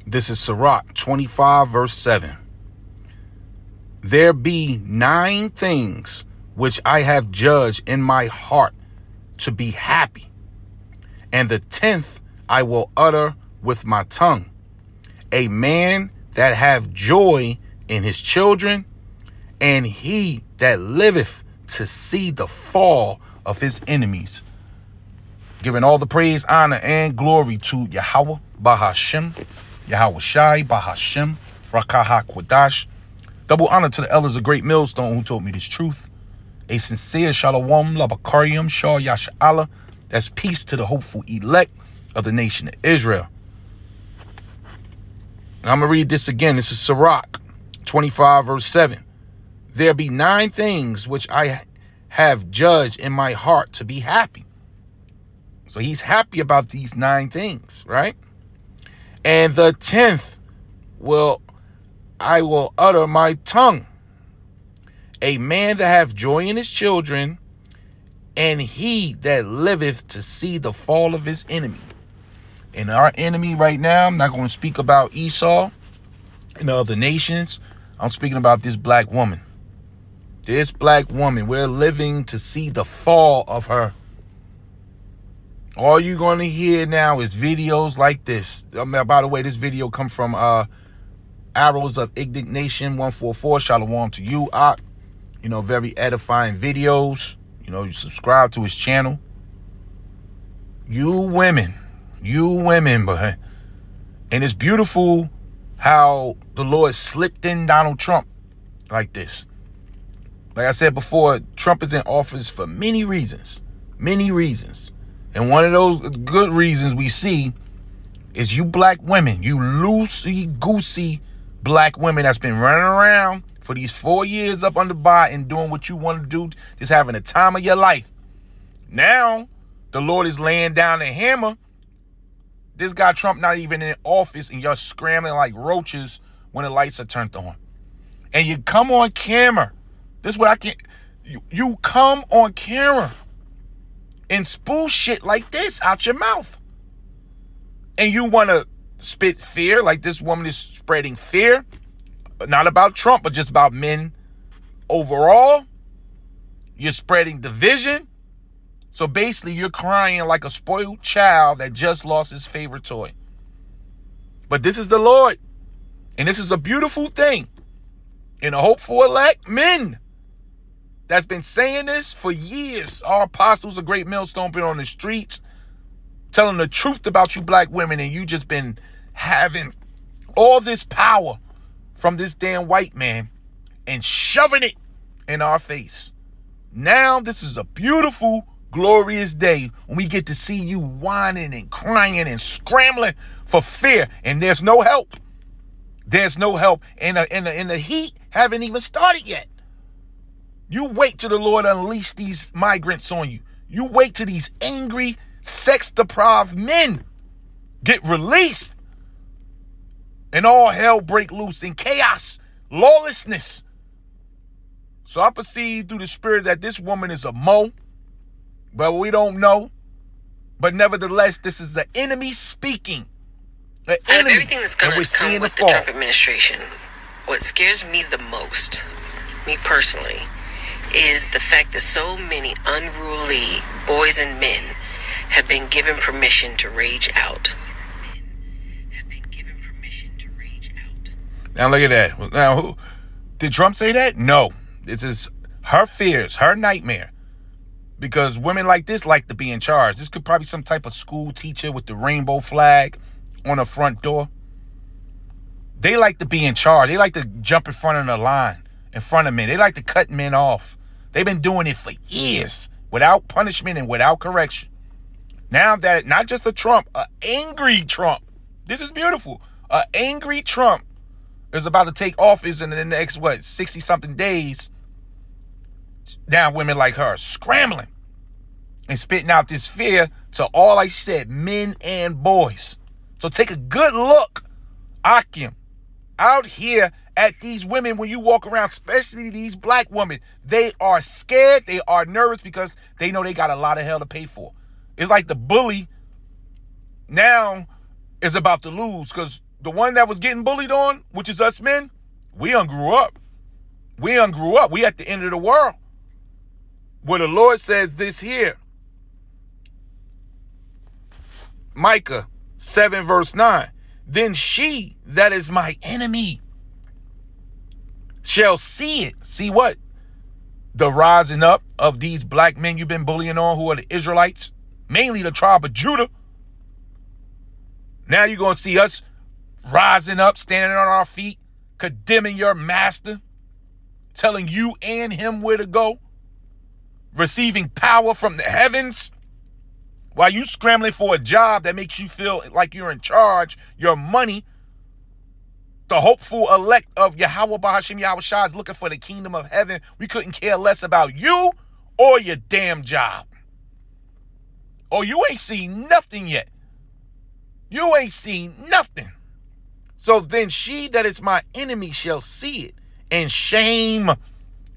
This is Sirach 25, verse 7. There be 9 things which I have judged in my heart to be happy, and the 10th I will utter with my tongue. A man that have joy in his children, and he that liveth to see the fall of his enemies. Giving all the praise, honor, and glory to Yahweh Bahashem, Yahweh Shai Bahashem, Rakaha Kwadash. Double honor to the elders of Great Millstone who told me this truth. A sincere shalom, labakarium, shah yasha'Allah. That's peace to the hopeful elect of the nation of Israel. And I'm going to read this again. This is Sirach 25, verse 7. There be 9 things which I have judged in my heart to be happy. So he's happy about these 9 things, right? And the 10th I will utter my tongue. A man that hath joy in his children, and he that liveth to see the fall of his enemy. And our enemy right now, I'm not going to speak about Esau and the other nations. I'm speaking about this black woman. This black woman, we're living to see the fall of her. All you're going to hear now is videos like this. By the way, this video come from Arrows of Indignation 144. Shalom to you, Ak. Very edifying videos. You subscribe to his channel. You women, but and it's beautiful how the Lord slipped in Donald Trump like this. Like I said before, Trump is in office for many reasons. And one of those good reasons we see is you black women, you loosey-goosey black women that's been running around for these 4 years up under Biden doing what you want to do, just having the time of your life. Now, the Lord is laying down the hammer. This guy Trump not even in office, and you're scrambling like roaches when the lights are turned on. And you come on camera. This is what I can't. You come on camera and spoof shit like this out your mouth. And you want to spit fear, like this woman is spreading fear. Not about Trump, but just about men overall. You're spreading division. So basically, you're crying like a spoiled child that just lost his favorite toy. But this is the Lord. And this is a beautiful thing. And a hopeful elect men that's been saying this for years. Our apostles of Great Millstone been on the streets telling the truth about you black women, and you just been having all this power from this damn white man and shoving it in our face. Now this is a beautiful, glorious day when we get to see you whining and crying and scrambling for fear, and there's no help. There's no help, and the heat haven't even started yet. You wait till the Lord unleash these migrants on you. You wait till these angry, sex-deprived men get released and all hell break loose in chaos, lawlessness. So I perceive through the spirit that this woman is a Mo, but we don't know. But nevertheless, this is the enemy speaking. The enemy. Out of everything that's going to come with the Trump administration, what scares me the most, me personally, is the fact that so many unruly boys and men have been given permission to rage out. Now look at that. Now, did Trump say that? No. This is her fears, her nightmare. Because women like this like to be in charge. This could probably be some type of school teacher with the rainbow flag on the front door. They like to be in charge. They like to jump in front of the line, in front of men. They like to cut men off. They've been doing it for years without punishment and without correction. Now that not just a Trump, an angry Trump. This is beautiful. An angry Trump is about to take office in the next, 60-something days. Now women like her scrambling and spitting out this fear to all, like I said, men and boys. So take a good look, Akim, out here at these women when you walk around, especially these black women. They are scared. They are nervous because they know they got a lot of hell to pay for. It's like the bully now is about to lose because the one that was getting bullied on, which is us men, we ungrew up. We ungrew up. We at the end of the world. Where the Lord says this here. Micah 7 verse 9. Then she that is my enemy shall see it. See what? The rising up of these black men you've been bullying on, who are the Israelites, mainly the tribe of Judah. Now you're going to see us rising up, standing on our feet, condemning your master, telling you and him where to go, receiving power from the heavens, while you scrambling for a job that makes you feel like you're in charge, your money. The hopeful elect of Yahweh Bahashim Yahweh Shah is looking for the kingdom of heaven. We couldn't care less about you or your damn job. Oh, you ain't seen nothing yet. You ain't seen nothing. So then she that is my enemy shall see it, and shame.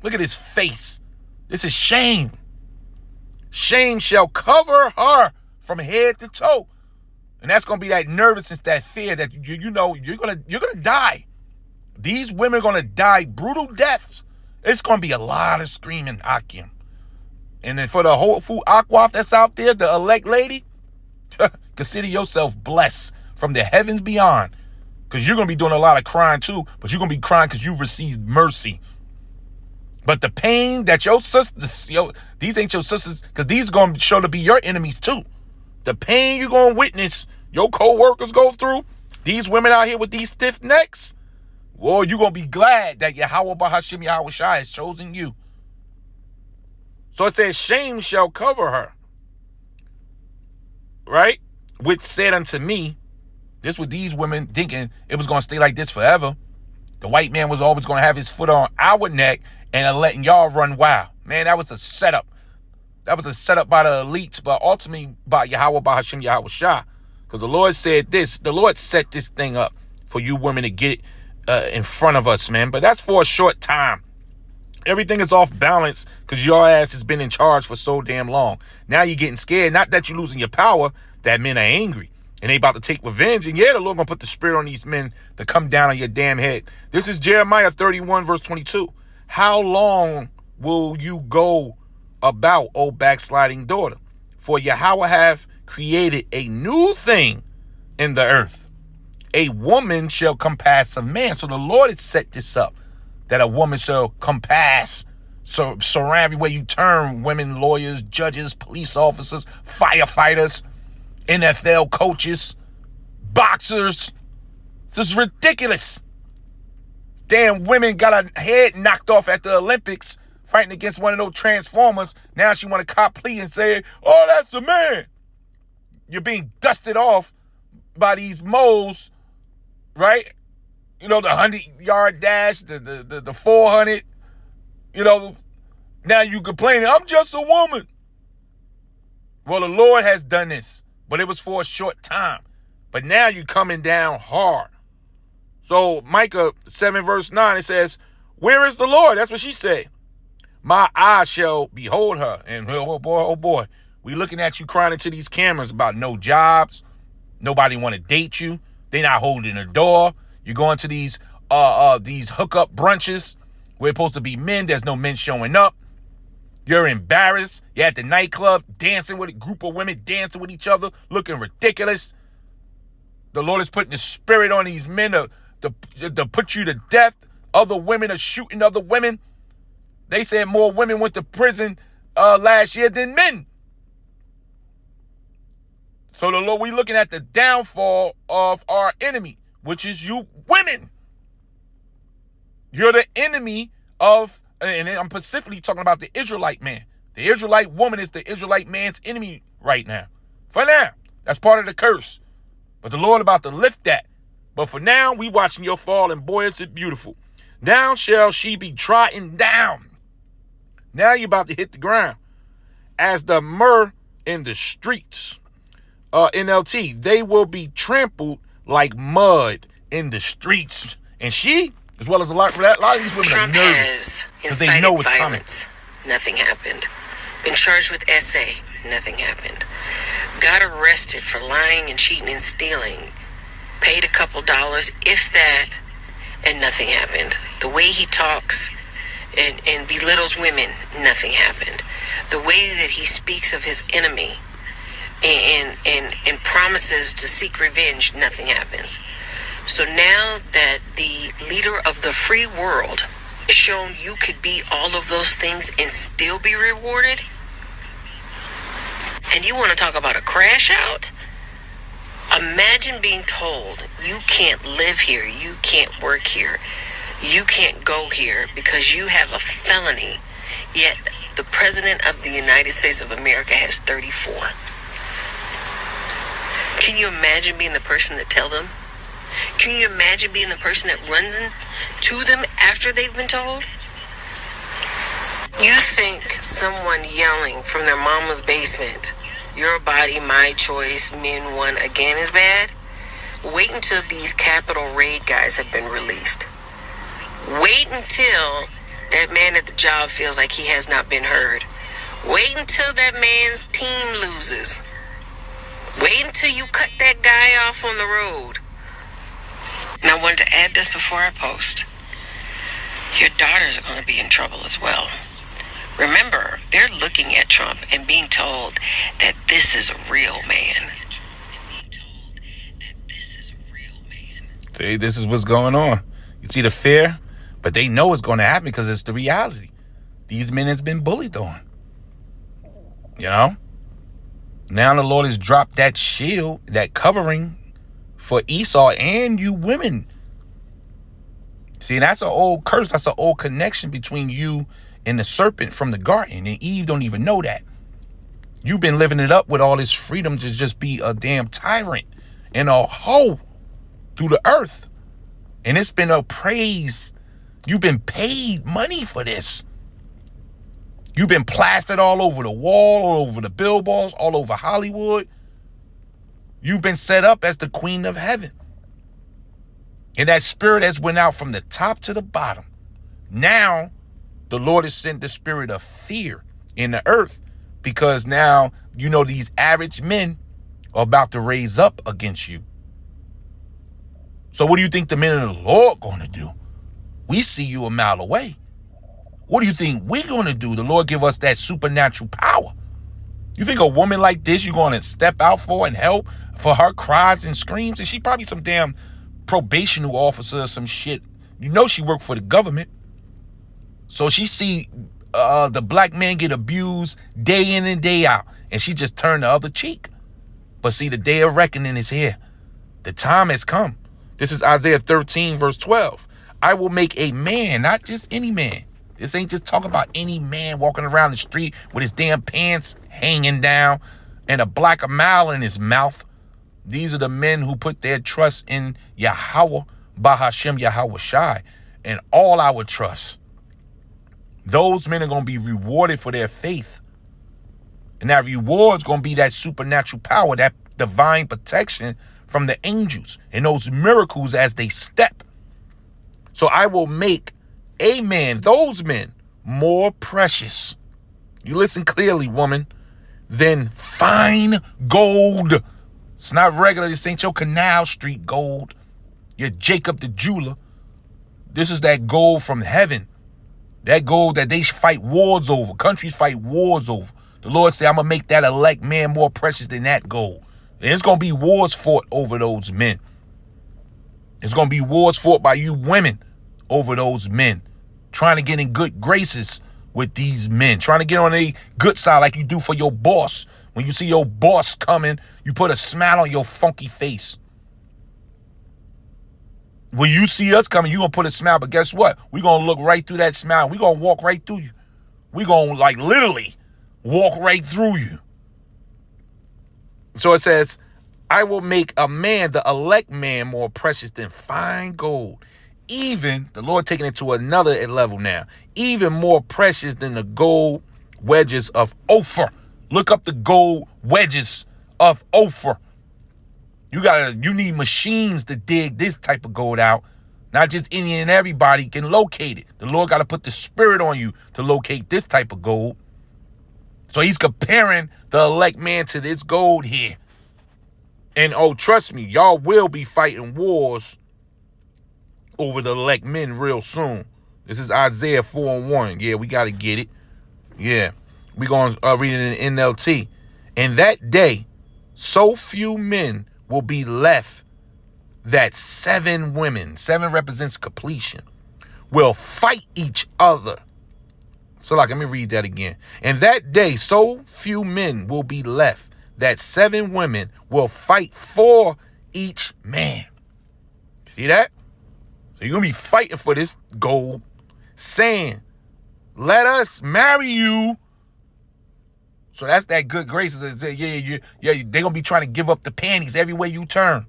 Look at his face. This is shame. Shame shall cover her from head to toe. And that's going to be that nervousness, that fear that you know you're going to die. These women are going to die brutal deaths. It's going to be a lot of screaming, Akim. And then for the whole food Aquaf that's out there, the elect lady, consider yourself blessed from the heavens beyond. Because you're going to be doing a lot of crying too, but you're going to be crying because you've received mercy. But the pain that your sisters, these ain't your sisters, because these are going to show to be your enemies too. The pain you're going to witness your co-workers go through, these women out here with these stiff necks, well, you're going to be glad that Yahweh Bahashim Yahweh Shai has chosen you. So it says, shame shall cover her. Right? Which said unto me, this was these women thinking it was going to stay like this forever. The white man was always going to have his foot on our neck and letting y'all run wild. Man, that was a setup. That was a setup by the elites, but ultimately by Yahweh Bahashim Yahweh Shah. Because the Lord said this. The Lord set this thing up for you women to get in front of us, man. But that's for a short time. Everything is off balance because your ass has been in charge for so damn long. Now you're getting scared. Not that you're losing your power, that men are angry. And they about to take revenge. And yeah, the Lord going to put the spirit on these men to come down on your damn head. This is Jeremiah 31 verse 22. How long will you go about, O backsliding daughter? For Yahweh have created a new thing in the earth. A woman shall compass a man. So the Lord has set this up, that a woman shall compass. So surround everywhere you turn, women, lawyers, judges, police officers, firefighters, NFL coaches, boxers. This is ridiculous. Damn women got her head knocked off at the Olympics fighting against one of those Transformers. Now she want to cop plea and say, oh, that's a man. You're being dusted off by these moles, right? You know, the 100-yard dash, the 400, you know, now you complaining, I'm just a woman. Well, the Lord has done this, but it was for a short time. But now you're coming down hard. So Micah 7 verse 9, it says, where is the Lord? That's what she said. My eyes shall behold her. And oh boy, we looking at you crying into these cameras about no jobs. Nobody want to date you. They not holding the door. You're going to these hookup brunches where it's supposed to be men. There's no men showing up. You're embarrassed. You're at the nightclub dancing with a group of women, dancing with each other, looking ridiculous. The Lord is putting the spirit on these men to put you to death. Other women are shooting other women. They said more women went to prison last year than men. So the Lord, we looking at the downfall of our enemy, which is you women. You're the enemy of, and I'm specifically talking about the Israelite man. The Israelite woman is the Israelite man's enemy right now. For now, that's part of the curse. But the Lord about to lift that. But for now, we watching your fall, and boy, is it beautiful. Now shall she be trodden down. Now you're about to hit the ground. As the myrrh in the streets. NLT, they will be trampled like mud in the streets. And she, as well as a lot of these women, Trump are nervous because they know it's violence. Coming. Nothing happened. Been charged with SA. Nothing happened. Got arrested for lying and cheating and stealing. paid a couple dollars, if that, and nothing happened. The way he talks and belittles women, nothing happened. The way that he speaks of his enemy and promises to seek revenge, nothing happens. So now that the leader of the free world has shown you could be all of those things and still be rewarded, and you want to talk about a crash out? Imagine being told you can't live here, you can't work here, you can't go here because you have a felony, yet the President of the United States of America has 34. Can you imagine being the person to tell them? Can you imagine being the person that runs to them after they've been told? You think someone yelling from their mama's basement, "Your body, my choice, men won again," is bad? Wait until these Capitol raid guys have been released. Wait until that man at the job feels like he has not been heard. Wait until that man's team loses. Wait until you cut that guy off on the road. And I wanted to add this before I post. Your daughters are going to be in trouble as well. Remember, they're looking at Trump and being told that this is a real man. See, this is what's going on. You see the fear? But they know it's going to happen because it's the reality. These men has been bullied on. You know? Now the Lord has dropped that shield, that covering for Esau and you women. See, that's an old curse. That's an old connection between you and the serpent from the garden. And Eve don't even know that. You've been living it up with all this freedom to just be a damn tyrant and a hoe through the earth. And it's been a praise. You've been paid money for this. You've been plastered all over the wall, all over the billboards, all over Hollywood. You've been set up as the queen of heaven. And that spirit has went out from the top to the bottom. Now, the Lord has sent the spirit of fear in the earth because now, you know, these average men are about to raise up against you. So what do you think the men of the Lord going to do? We see you a mile away. What do you think we're going to do? The Lord give us that supernatural power. You think a woman like this, you're going to step out for and help for her cries and screams? And she probably some damn probational officer or some shit. You know she worked for the government. So she see the black man get abused day in and day out. And she just turned the other cheek. But see, the day of reckoning is here. The time has come. This is Isaiah 13, verse 12. I will make a man, not just any man. This ain't just talking about any man walking around the street with his damn pants hanging down and a black mile in his mouth. These are the men who put their trust in Yahweh, Bahashem Yahweh Shai, and all our trust. Those men are going to be rewarded for their faith. And that reward is going to be that supernatural power, that divine protection from the angels and those miracles as they step. So I will make a man, those men, more precious. You listen clearly, woman, than fine gold. It's not regular. This ain't your Canal Street gold. You're Jacob the jeweler. This is that gold from heaven. That gold that they fight wars over. Countries fight wars over. The Lord said, I'm going to make that elect man more precious than that gold. And it's going to be wars fought over those men. It's going to be wars fought by you women over those men. Trying to get in good graces with these men. Trying to get on a good side like you do for your boss. When you see your boss coming, you put a smile on your funky face. When you see us coming, you're going to put a smile. But guess what? We're going to look right through that smile. We're going to walk right through you. We're going to like literally walk right through you. So it says, I will make a man, the elect man, more precious than fine gold. Even, the Lord taking it to another level now, even more precious than the gold wedges of Ophir. Look up the gold wedges of Ophir. You need machines to dig this type of gold out. Not just any and everybody can locate it. The Lord got to put the spirit on you to locate this type of gold. So he's comparing the elect man to this gold here. And oh, trust me, y'all will be fighting wars over the elect men real soon. This is Isaiah 4:1. Yeah, we got to get it. Yeah. We're going to read it in NLT. In that day, so few men will be left that 7 women, 7 represents completion, will fight each other. So like, let me read that again. In that day, so few men will be left that 7 women will fight for each man. See that? So you're going to be fighting for this gold, saying, let us marry you. So that's that good grace. Yeah, they're going to be trying to give up the panties every way you turn.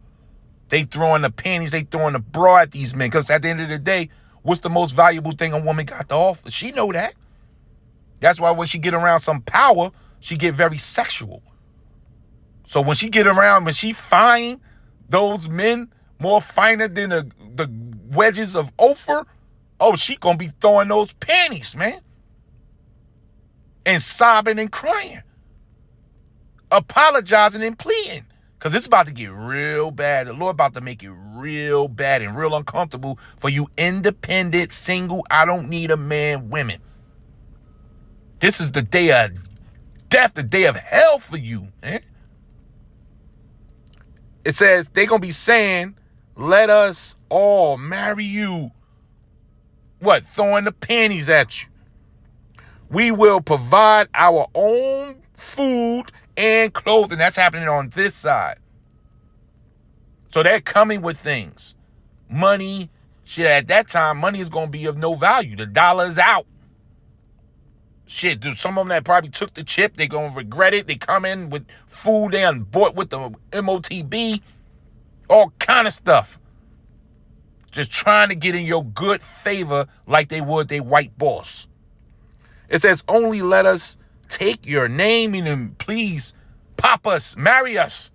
They throwing the panties, they throwing the bra at these men. Because at the end of the day, what's the most valuable thing a woman got to offer? She know that. That's why when she get around some power, she get very sexual. So when she get around, when she find those men more finer than the wedges of Ophir, oh, she gonna be throwing those panties, man. And sobbing and crying. Apologizing and pleading. Because it's about to get real bad. The Lord about to make it real bad and real uncomfortable for you independent, single, I don't need a man women. This is the day of death, the day of hell for you, man. It says they're going to be saying, let us all marry you. What? Throwing the panties at you. We will provide our own food and clothing. That's happening on this side. So they're coming with things. Money. Shit, at that time, money is going to be of no value. The dollar is out. Shit, dude, some of them that probably took the chip, they going to regret it. They come in with food they done bought with the MOTB. All kind of stuff. Just trying to get in your good favor like they would their white boss. It says, only let us take your name and please pop us, marry us.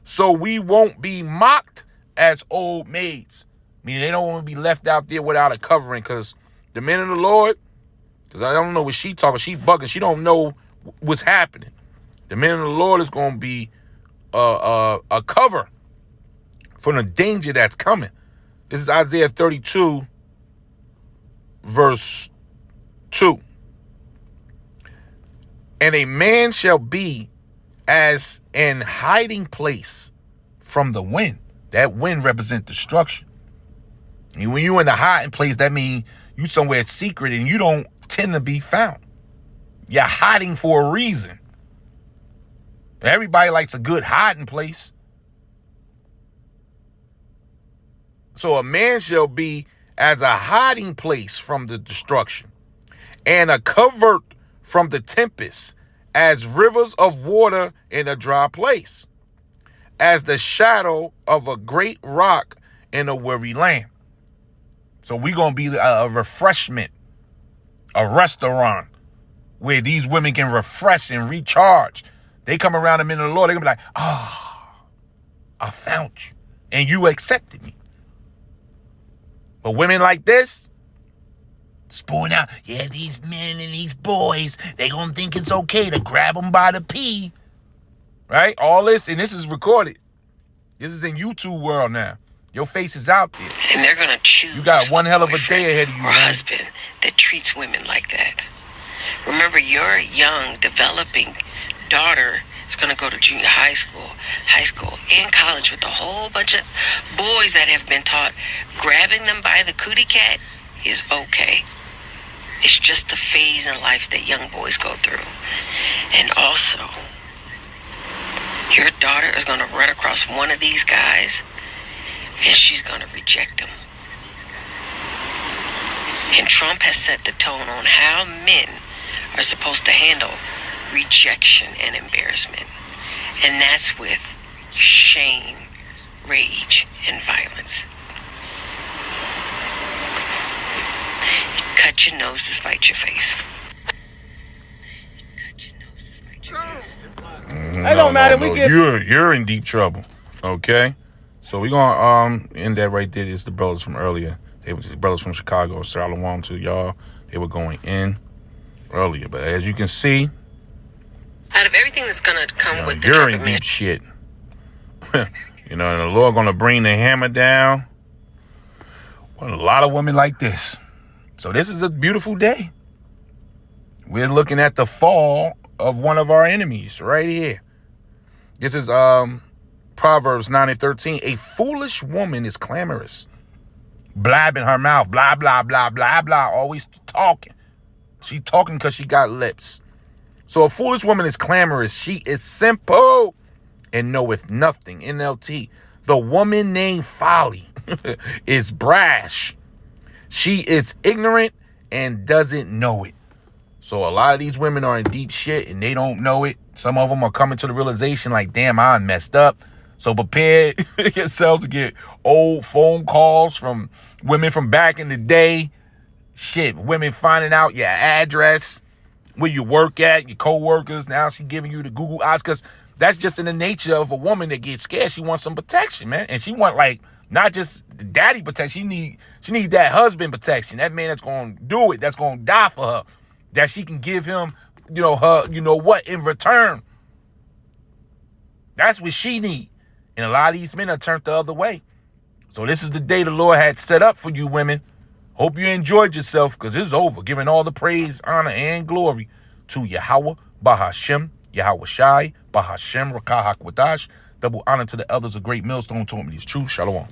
So we won't be mocked as old maids. Meaning they don't want to be left out there without a covering, because the men of the Lord, because I don't know what she talking, she's bugging, she don't know what's happening. The men of the Lord is going to be a cover from the danger that's coming. This is Isaiah 32, verse 2. And a man shall be as an hiding place from the wind. That wind represents destruction. And when you're in the hiding place, that means you somewhere secret and you don't tend to be found. You're hiding for a reason. Everybody likes a good hiding place. So a man shall be as a hiding place from the destruction, and a covert from the tempest, as rivers of water in a dry place, as the shadow of a great rock in a weary land. So we're going to be a refreshment, a restaurant where these women can refresh and recharge. They come around the men of the Lord, they're going to be like, I found you and you accepted me. But women like this, spoon out, yeah, these men and these boys, they going to think it's okay to grab them by the pee. Right? All this, and this is recorded. This is in YouTube world now. Your face is out there. And they're going to choose. You got one hell of a day ahead of you, or man. Husband that treats women like that. Remember, your young, developing daughter is going to go to junior high school, and college with a whole bunch of boys that have been taught grabbing them by the cootie cat is okay. It's just a phase in life that young boys go through. And also, your daughter is going to run across one of these guys and she's going to reject him. And Trump has set the tone on how men are supposed to handle rejection and embarrassment. And that's with shame, rage, and violence. Cut your nose to spite your face. It don't matter. We get You're in deep trouble. Okay, so we're gonna end that right there. It's the brothers from earlier. They were the brothers from Chicago. Shalom to y'all. They were going in earlier, but as you can see, Out of everything that's gonna come with the you're Trump in deep administration. shit. You know, and the Lord going to bring the hammer down on a lot of women like this. So this is a beautiful day. We're looking at the fall of one of our enemies right here. This is Proverbs 9:13. A foolish woman is clamorous, blabbing her mouth, blah, blah, blah, blah, blah, always talking. She talking because she got lips. So a foolish woman is clamorous. She is simple and knoweth nothing. NLT. The woman named Folly is brash. She is ignorant and doesn't know it. So a lot of these women are in deep shit and they don't know it. Some of them are coming to the realization like, damn, I messed up. So prepare yourselves to get old phone calls from women from back in the day. Shit, women finding out your address, where you work at, your co-workers. Now she giving you the Google eyes, because that's just in the nature of a woman that gets scared. She wants some protection, man. And she want, like, not just daddy protection. She need that husband protection. That man that's going to do it, that's going to die for her, that she can give him, you know, her, you know what, in return. That's what she need. And a lot of these men are turned the other way. So this is the day the Lord had set up for you women. Hope you enjoyed yourself, because it's over. Giving all the praise, honor, and glory to Yahweh, Bahashem, Yahweh Shai, Bahashem, Rakah HaKwadash. Double honor to the elders of Great Millstone told me this truth. Shalom.